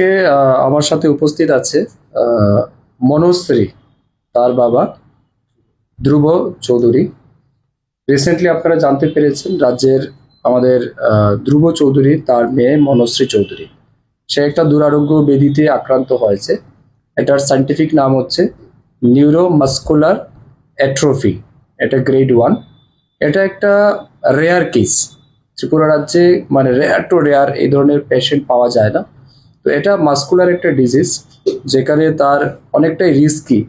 আজকে আমার সাথে উপস্থিত আছে মনোশ্রী, তার বাবা ধ্রুব চৌধুরী। রিসেন্টলি আপনারা জানতে পেরেছেন রাজ্যের আমাদের ধ্রুব চৌধুরী, তার মেয়ে মনোশ্রী চৌধুরী, সে একটা দুরারোগ্য ব্যাধিতে আক্রান্ত হয়েছে। এটার সায়েন্টিফিক নাম হচ্ছে নিউরোমাস্কুলার অ্যাট্রোফি। এটা গ্রেড 1। এটা একটা রেয়ার কেস। ত্রিপুরা রাজ্যে মানে রেয়ার টু রেয়ার এই ধরনের পেশেন্ট পাওয়া যায় না। তো এটা মাস্কুলার একটা ডিজিজ, যেখানে তার অনেকটাই রিস্কি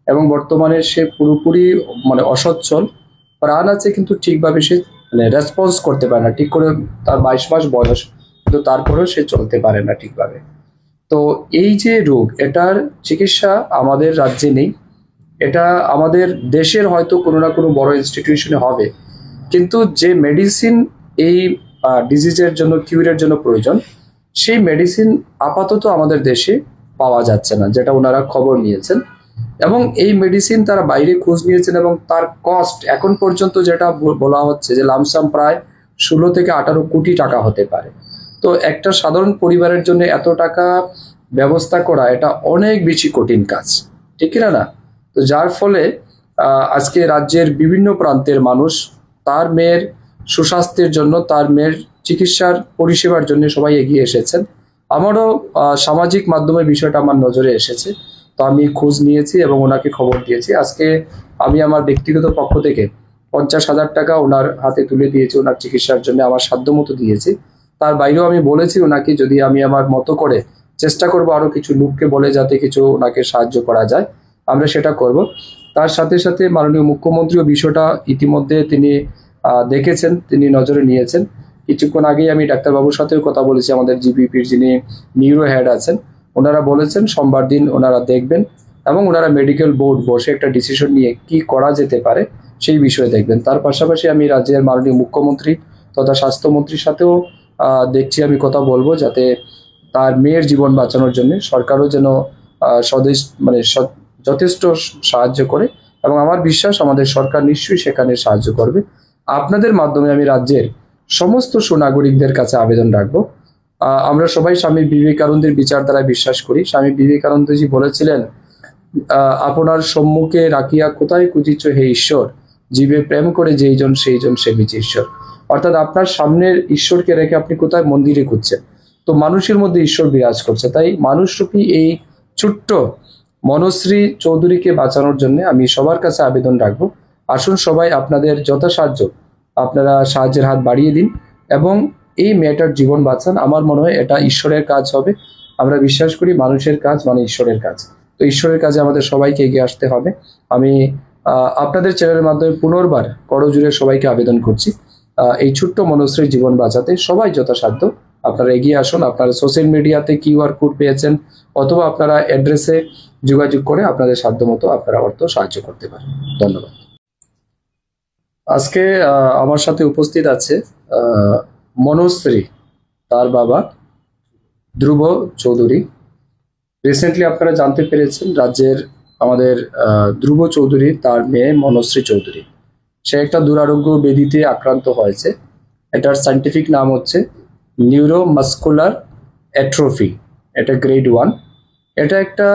এবং বর্তমানে সে পুরোপুরি মানে অসচ্ছল। প্রাণ আছে কিন্তু ঠিকভাবে সে মানে রেসপন্স করতে পারে না ঠিক করে। তার 22 মাস বয়স, কিন্তু তারপরেও সে চলতে পারে না ঠিকভাবে। তো এই যে রোগ, এটার চিকিৎসা আমাদের রাজ্যে নেই। এটা আমাদের দেশের হয়তো কোনো না কোনো বড় ইনস্টিটিউশনে হবে, কিন্তু যে মেডিসিন এই ডিজিজের জন্য, কিউরের জন্য প্রয়োজন, সেই মেডিসিন আপাতত আমাদের দেশে পাওয়া যাচ্ছে না, যেটা ওনারা খবর নিয়েছেন। এবং এই মেডিসিন তারা বাইরে খোঁজ নিয়েছেন এবং তার কস্ট এখন পর্যন্ত যেটা বলা হচ্ছে যে লামসাম প্রায় 16 থেকে 18 কোটি টাকা হতে পারে। তো একটা সাধারণ পরিবারের জন্য এত টাকা ব্যবস্থা করা এটা অনেক বেশি কঠিন কাজ, ঠিক কিনা না? তো যার ফলে আজকে রাজ্যের বিভিন্ন প্রান্তের মানুষ তার মেয়ের সুস্বাস্থ্যের জন্য, তার মেয়ের চিকিৎসার পরিষেবার জন্য সবাই এগিয়ে এসেছেন। আমারও সামাজিক মাধ্যমে বিষয়টা আমার নজরে এসেছে, তো আমি খোঁজ নিয়েছি এবং ওনাকে খবর দিয়েছি। আজকে আমি আমার ব্যক্তিগত পক্ষ থেকে 50,000 টাকা ওনার হাতে তুলে দিয়েছি, ওনার চিকিৎসার জন্য আমার সাধ্যমতো দিয়েছি। তার বাইরেও আমি বলেছি ওনাকে, যদি আমি আমার মতো করে চেষ্টা করব আরো কিছু লোককে বলে যাতে কিছু ওনাকে সাহায্য করা যায়, আমরা সেটা করব। তার সাথে সাথে মাননীয় মুখ্যমন্ত্রীও বিষয়টা ইতিমধ্যে তিনি দেখেছেন, তিনি নজরে নিয়েছেন। কিছুক্ষণ আগেই আমি ডাক্তারবাবুর সাথেও কথা বলেছি, আমাদের জিবিপির যিনি নিউরো হেড আছেন, ওনারা বলেছেন সোমবার দিন ওনারা দেখবেন এবং ওনারা মেডিকেল বোর্ড বসে একটা ডিসিশন নিয়ে কি করা যেতে পারে সেই বিষয়ে দেখবেন। তার পাশাপাশি আমি রাজ্যের মাননীয় মুখ্যমন্ত্রী তথা স্বাস্থ্যমন্ত্রীর সাথেও দেখছি, আমি কথা বলবো যাতে তার মেয়ের জীবন বাঁচানোর জন্য সরকারও যেন স্বদেশ মানে যথেষ্ট সাহায্য করে, এবং আমার বিশ্বাস আমাদের সরকার নিশ্চয়ই সেখানে সাহায্য করবে। আপনাদের মাধ্যমে আমি রাজ্যের সমস্ত সুনাগরিকদের কাছে আবেদন রাখবো। আমরা সবাই স্বামী বিবেকানন্দের বিচারধারায় বিশ্বাস করি। স্বামী বিবেকানন্দজি বলেছিলেন, আপনার সম্মুখে রাখিয়া কোথায় খুঁজিছ হে ঈশ্বর, জীবে প্রেম করে যেইজন সেইজন সেবিছে ঈশ্বর। অর্থাৎ আপনার সামনের ঈশ্বরকে রেখে আপনি কোথায় মন্দিরে খুঁজছেন। তো মানুষের মধ্যে ঈশ্বর বিরাজ করছে, তাই মানুষরূপী এই ছোট্ট মনোশ্রী চৌধুরীকে বাঁচানোর জন্য আমি সবার কাছে আবেদন রাখবো। আসুন সবাই আপনাদের যথাসাধ্য আপনারা সাহায্যের হাত বাড়িয়ে দিন এবং এই মেয়েটার জীবন বাঁচান। আমার মনে হয় এটা ঈশ্বরের কাজ হবে। আমরা বিশ্বাস করি মানুষের কাজ মানে ঈশ্বরের কাজ। তো ঈশ্বরের কাজে আমাদের সবাইকে এগিয়ে আসতে হবে। আমি আপনাদের চ্যানেলের মাধ্যমে পুনর্বার করজোড়ে সবাইকে আবেদন করছি, এই ছোট্ট মনুষ্যের জীবন বাঁচাতে সবাই যথাসাধ্য আপনারা এগিয়ে আসুন। আপনারা সোশ্যাল মিডিয়াতে কিউআর কোড পেয়েছেন অথবা আপনারা অ্যাড্রেসে যোগাযোগ করে আপনাদের সাধ্যমতো আপনারা অর্থ সাহায্য করতে পারেন। ধন্যবাদ। আজকে আমার সাথে উপস্থিত আছে মনোশ্রী, তার বাবা ধ্রুব চৌধুরী। রিসেন্টলি আপনারা জানতে পেরেছেন রাজ্যের আমাদের ধ্রুব চৌধুরী, তার মেয়ে মনোশ্রী চৌধুরী, সে একটা দুরারোগ্য ব্যাধিতে আক্রান্ত হয়েছে। এটার সায়েন্টিফিক নাম হচ্ছে নিউরোমাস্কুলার অ্যাট্রোফি। এটা গ্রেড 1। এটা একটা